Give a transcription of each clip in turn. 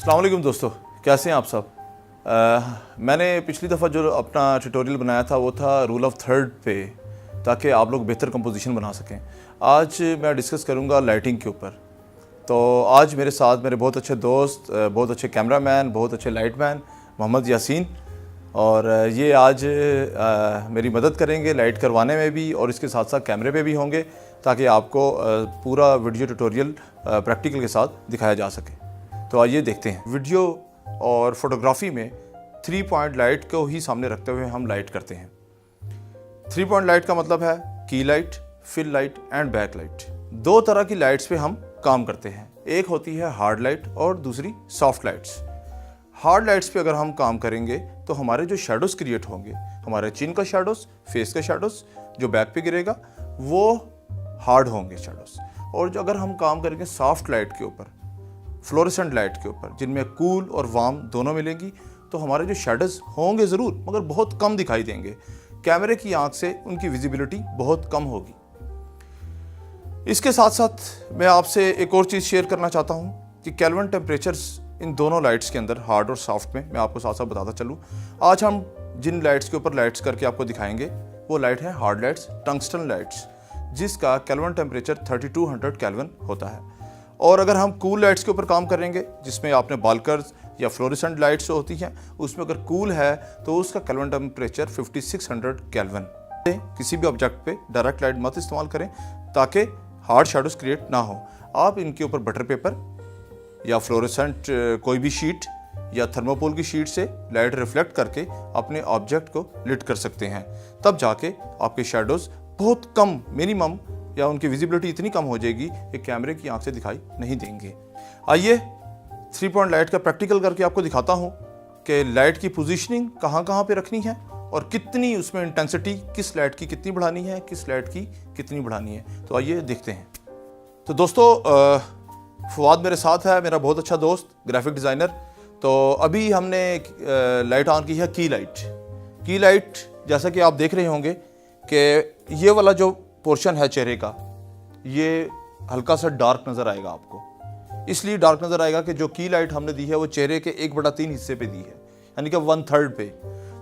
अस्सलाम वालेकुम दोस्तों, कैसे हैं आप सब। मैंने पिछली दफ़ा जो अपना ट्यूटोरियल बनाया था वो था रूल ऑफ थर्ड पे, ताकि आप लोग बेहतर कंपोजिशन बना सकें। आज मैं डिस्कस करूंगा लाइटिंग के ऊपर। तो आज मेरे साथ मेरे बहुत अच्छे दोस्त, बहुत अच्छे कैमरामैन, बहुत अच्छे लाइटमैन मोहम्मद यासीन, और ये आज मेरी मदद करेंगे लाइट करवाने में भी, और इसके साथ साथ कैमरे पे भी होंगे, ताकि आपको पूरा वीडियो ट्यूटोरियल प्रैक्टिकल के साथ दिखाया जा सके। तो आइए देखते हैं। वीडियो और फोटोग्राफी में 3 पॉइंट लाइट को ही सामने रखते हुए हम लाइट करते हैं। 3 पॉइंट लाइट का मतलब है की light, fill light and back light. 2 तरह की लाइट्स पे हम काम करते हैं, एक होती है हार्ड लाइट और दूसरी सॉफ्ट लाइट्स। हार्ड लाइट्स पे अगर हम काम करेंगे तो हमारे जो शेडोज क्रिएट होंगे, हमारे चिन का शेडोज, फेस का शेडोज जो बैक पे गिरेगा वो हार्ड होंगे शेडोज। और जो अगर हम काम करेंगे सॉफ्ट लाइट के ऊपर, फ्लोरेसेंट लाइट के ऊपर, जिनमें कूल और वार्म दोनों मिलेंगी, तो हमारे जो शेडोज होंगे ज़रूर मगर बहुत कम दिखाई देंगे। कैमरे की आंख से उनकी विजिबिलिटी बहुत कम होगी। इसके साथ साथ मैं आपसे एक और चीज़ शेयर करना चाहता हूँ कि केल्विन टेम्परेचर्स इन दोनों लाइट्स के अंदर, हार्ड और सॉफ्ट में, मैं आपको साथ साथ बताता चलूँ। आज हम जिन लाइट्स के ऊपर लाइट्स करके आपको दिखाएंगे वो लाइट है हार्ड लाइट्स, टंगस्टन लाइट्स, जिसका केल्विन टेम्परेचर 3200 केल्विन होता है। और अगर हम कूल लाइट्स के ऊपर काम करेंगे, जिसमें आपने बाल्कर्स या फ्लोरेसेंट लाइट्स होती हैं, उसमें अगर कूल है तो उसका केल्विन टेम्परेचर 5600 केल्विन। किसी भी ऑब्जेक्ट पे डायरेक्ट लाइट मत इस्तेमाल करें ताकि हार्ड शेडोज क्रिएट ना हो। आप इनके ऊपर बटर पेपर या फ्लोरेसेंट कोई भी शीट या थर्मोकोल की शीट से लाइट रिफ्लेक्ट करके अपने ऑब्जेक्ट को लिट कर सकते हैं। तब जाके आपके शेडोज बहुत कम, मिनिमम, या उनकी विजिबिलिटी इतनी कम हो जाएगी कि कैमरे की आंख से दिखाई नहीं देंगे। आइए 3 पॉइंट लाइट का प्रैक्टिकल करके आपको दिखाता हूँ कि लाइट की पोजीशनिंग कहाँ पे रखनी है और कितनी उसमें इंटेंसिटी, किस लाइट की कितनी बढ़ानी है, किस लाइट की कितनी बढ़ानी है। तो आइए देखते हैं। तो दोस्तों, फवाद मेरे साथ है, मेरा बहुत अच्छा दोस्त, ग्राफिक डिज़ाइनर। तो अभी हमने लाइट ऑन की है की लाइट। की लाइट जैसा कि आप देख रहे होंगे कि ये वाला जो पोर्शन है चेहरे का, ये हल्का सा डार्क नज़र आएगा आपको। इसलिए डार्क नज़र आएगा कि जो की लाइट हमने दी है वो चेहरे के 1/3 हिस्से पे दी है, यानी कि 1/3 पे।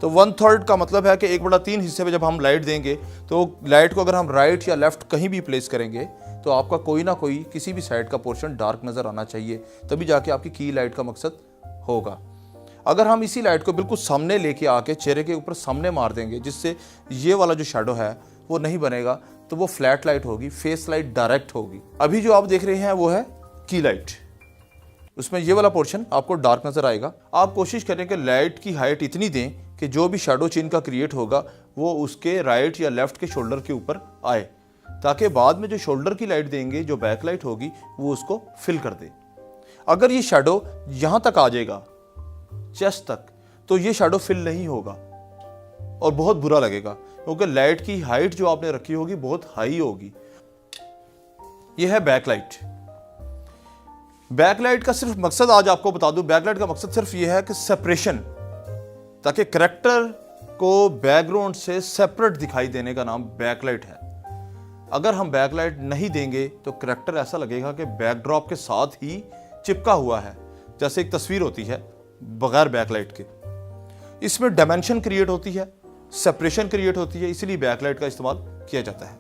तो 1/3 का मतलब है कि 1/3 हिस्से पे जब हम लाइट देंगे तो लाइट को अगर हम राइट या लेफ्ट कहीं भी प्लेस करेंगे तो आपका कोई ना कोई किसी भी साइड का पोर्शन डार्क नज़र आना चाहिए, तभी जाके आपकी की लाइट का मकसद होगा। अगर हम इसी लाइट को बिल्कुल सामने लेके आके चेहरे के ऊपर सामने मार देंगे, जिससे ये वाला जो शेडो है वो नहीं बनेगा, तो वो फ्लैट लाइट होगी, फेस लाइट डायरेक्ट होगी। अभी जो आप देख रहे हैं वो है की लाइट, उसमें ये वाला पोर्शन आपको डार्क नजर आएगा। आप कोशिश करें कि लाइट की हाइट इतनी दें कि जो भी शेडो चिन का क्रिएट होगा वो उसके राइट या लेफ्ट के शोल्डर के ऊपर आए, ताकि बाद में जो शोल्डर की लाइट देंगे, जो बैक लाइट होगी, वो उसको फिल कर दे। अगर ये शेडो यहां तक आ जाएगा, चेस्ट तक, तो ये शेडो फिल नहीं होगा और बहुत बुरा लगेगा, क्योंकि लाइट की हाइट जो आपने रखी होगी बहुत हाई होगी। यह है बैकलाइट। बैकलाइट का सिर्फ मकसद आज आपको बता दूं, बैकलाइट का मकसद सिर्फ यह है कि सेपरेशन, ताकि करैक्टर को बैकग्राउंड से सेपरेट दिखाई देने का नाम बैकलाइट है। अगर हम बैकलाइट नहीं देंगे तो करैक्टर ऐसा लगेगा कि बैकड्रॉप के साथ ही चिपका हुआ है, जैसे एक तस्वीर होती है बगैर बैकलाइट के। इसमें डायमेंशन क्रिएट होती है, सेपरेशन क्रिएट होती है, इसीलिए बैकलाइट का इस्तेमाल किया जाता है।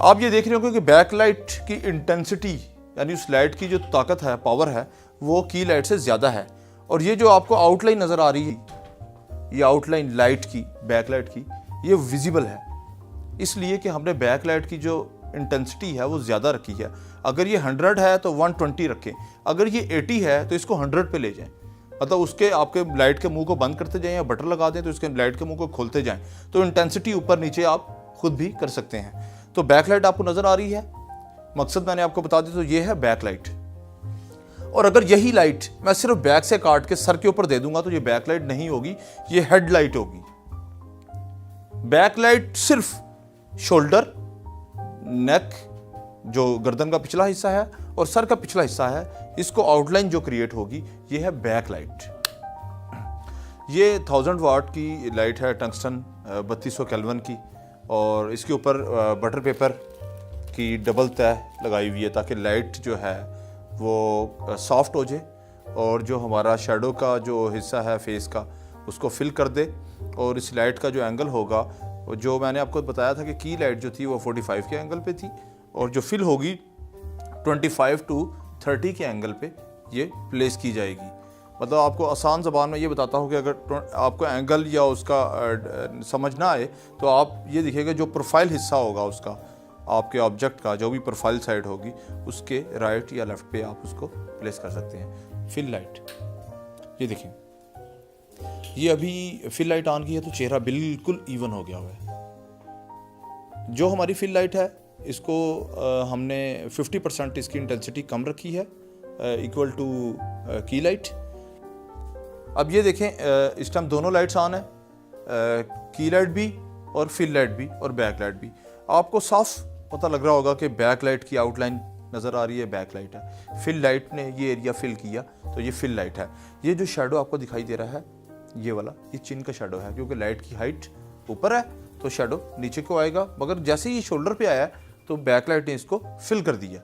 आप ये देख रहे होंगे कि बैकलाइट की इंटेंसिटी, यानी उस लाइट की जो ताकत है, पावर है, वो की लाइट से ज़्यादा है। और ये जो आपको आउटलाइन नज़र आ रही है, ये आउटलाइन लाइट की, बैकलाइट की, ये विजिबल है, इसलिए कि हमने बैकलाइट की जो इंटेंसिटी है वो ज़्यादा रखी है। अगर ये 100 है तो 120 रखें, अगर ये 80 है तो इसको 100 पे ले जाएं। मतलब उसके आपके लाइट के मुंह को बंद करते जाएं या बटर लगा दें तो इसके लाइट के मुंह को खोलते जाएं, तो इंटेंसिटी ऊपर नीचे आप खुद भी कर सकते हैं। तो बैकलाइट आपको नज़र आ रही है, मकसद मैंने आपको बता दी। तो ये है बैकलाइट। और अगर यही लाइट मैं सिर्फ बैक से काट के सर के ऊपर दे दूंगा तो ये बैकलाइट नहीं होगी, ये हेडलाइट होगी। बैकलाइट सिर्फ शोल्डर, नेक, जो गर्दन का पिछला हिस्सा है, और सर का पिछला हिस्सा है, इसको आउटलाइन जो क्रिएट होगी, ये है बैकलाइट। ये 1000 वाट की लाइट है, टंगस्टन 3200 केल्विन की, और इसके ऊपर बटर पेपर की डबल तह लगाई हुई है ताकि लाइट जो है वो सॉफ्ट हो जाए और जो हमारा शेडो का जो हिस्सा है फेस का उसको फिल कर दे। और इस लाइट का जो एंगल होगा, जो मैंने आपको बताया था कि की लाइट जो थी वो 45 के एंगल पे थी, और जो फिल होगी 25 टू 30 के एंगल पे ये प्लेस की जाएगी। मतलब आपको आसान ज़बान में ये बताता हूँ कि अगर आपको एंगल या उसका समझ ना आए तो आप ये देखिएगा जो प्रोफाइल हिस्सा होगा उसका, आपके ऑब्जेक्ट का जो भी प्रोफाइल साइड होगी उसके राइट या लेफ़्ट पे आप उसको प्लेस कर सकते हैं। फिल लाइट ये देखें, ये अभी फिल लाइट ऑन की है तो चेहरा बिल्कुल इवन हो गया हुआ है। जो हमारी फिल लाइट है इसको हमने 50% इसकी इंटेंसिटी कम रखी है, इक्वल टू की लाइट। अब ये देखें इस टाइम दोनों लाइट्स ऑन है, की लाइट भी और फिल लाइट भी और बैक लाइट भी। आपको साफ पता लग रहा होगा कि बैक लाइट की आउटलाइन नज़र आ रही है, बैक लाइट है। फिल लाइट ने ये एरिया फिल किया तो ये फिल लाइट है। ये जो शेडो आपको दिखाई दे रहा है ये वाला, ये चिन का शेडो है, क्योंकि लाइट की हाइट ऊपर है तो शेडो नीचे को आएगा। मगर जैसे ही शोल्डर पे आया तो बैक लाइट ने इसको फिल कर दिया।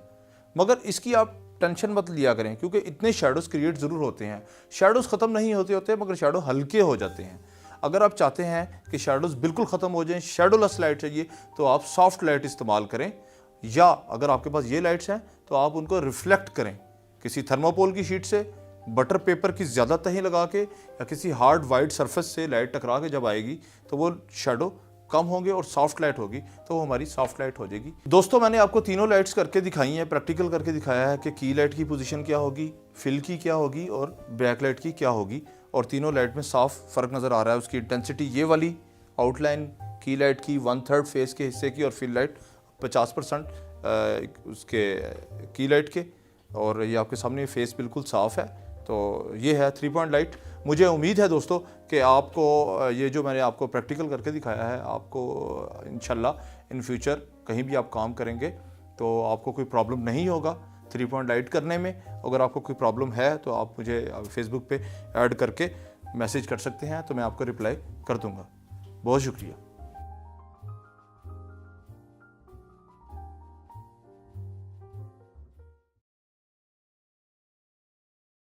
मगर इसकी आप टेंशन मत लिया करें, क्योंकि इतने शेडोज़ क्रिएट ज़रूर होते हैं। शेडोज़ ख़त्म नहीं होते मगर शेडो हल्के हो जाते हैं। अगर आप चाहते हैं कि शेडोज़ बिल्कुल ख़त्म हो जाएं, शेडोलेस लाइट चाहिए, तो आप सॉफ्ट लाइट इस्तेमाल करें, या अगर आपके पास ये लाइट्स हैं तो आप उनको रिफ्लेक्ट करें किसी थर्माकोल की शीट से, बटर पेपर की ज़्यादा तहें लगा के, या किसी हार्ड वाइट सरफेस से लाइट टकरा के जब आएगी तो वो शेडो कम होंगे और सॉफ्ट लाइट होगी तो वो हमारी सॉफ्ट लाइट हो जाएगी। दोस्तों मैंने आपको तीनों लाइट्स करके दिखाई हैं, प्रैक्टिकल करके दिखाया है कि की लाइट की पोजीशन क्या होगी, फिल की क्या होगी और बैक लाइट की क्या होगी। और तीनों लाइट में साफ फ़र्क नज़र आ रहा है। उसकी इंटेंसिटी ये वाली आउटलाइन की लाइट की 1/3 फेस के हिस्से की, और फिल लाइट 50% उसके की लाइट के। और ये आपके सामने फेस बिल्कुल साफ़ है। तो ये है 3 पॉइंट लाइट। मुझे उम्मीद है दोस्तों कि आपको ये जो मैंने आपको प्रैक्टिकल करके दिखाया है, आपको इंशाल्लाह इन फ्यूचर कहीं भी आप काम करेंगे तो आपको कोई प्रॉब्लम नहीं होगा 3 पॉइंट लाइट करने में। अगर आपको कोई प्रॉब्लम है तो आप मुझे फेसबुक पे ऐड करके मैसेज कर सकते हैं, तो मैं आपको रिप्लाई कर दूंगा। बहुत शुक्रिया।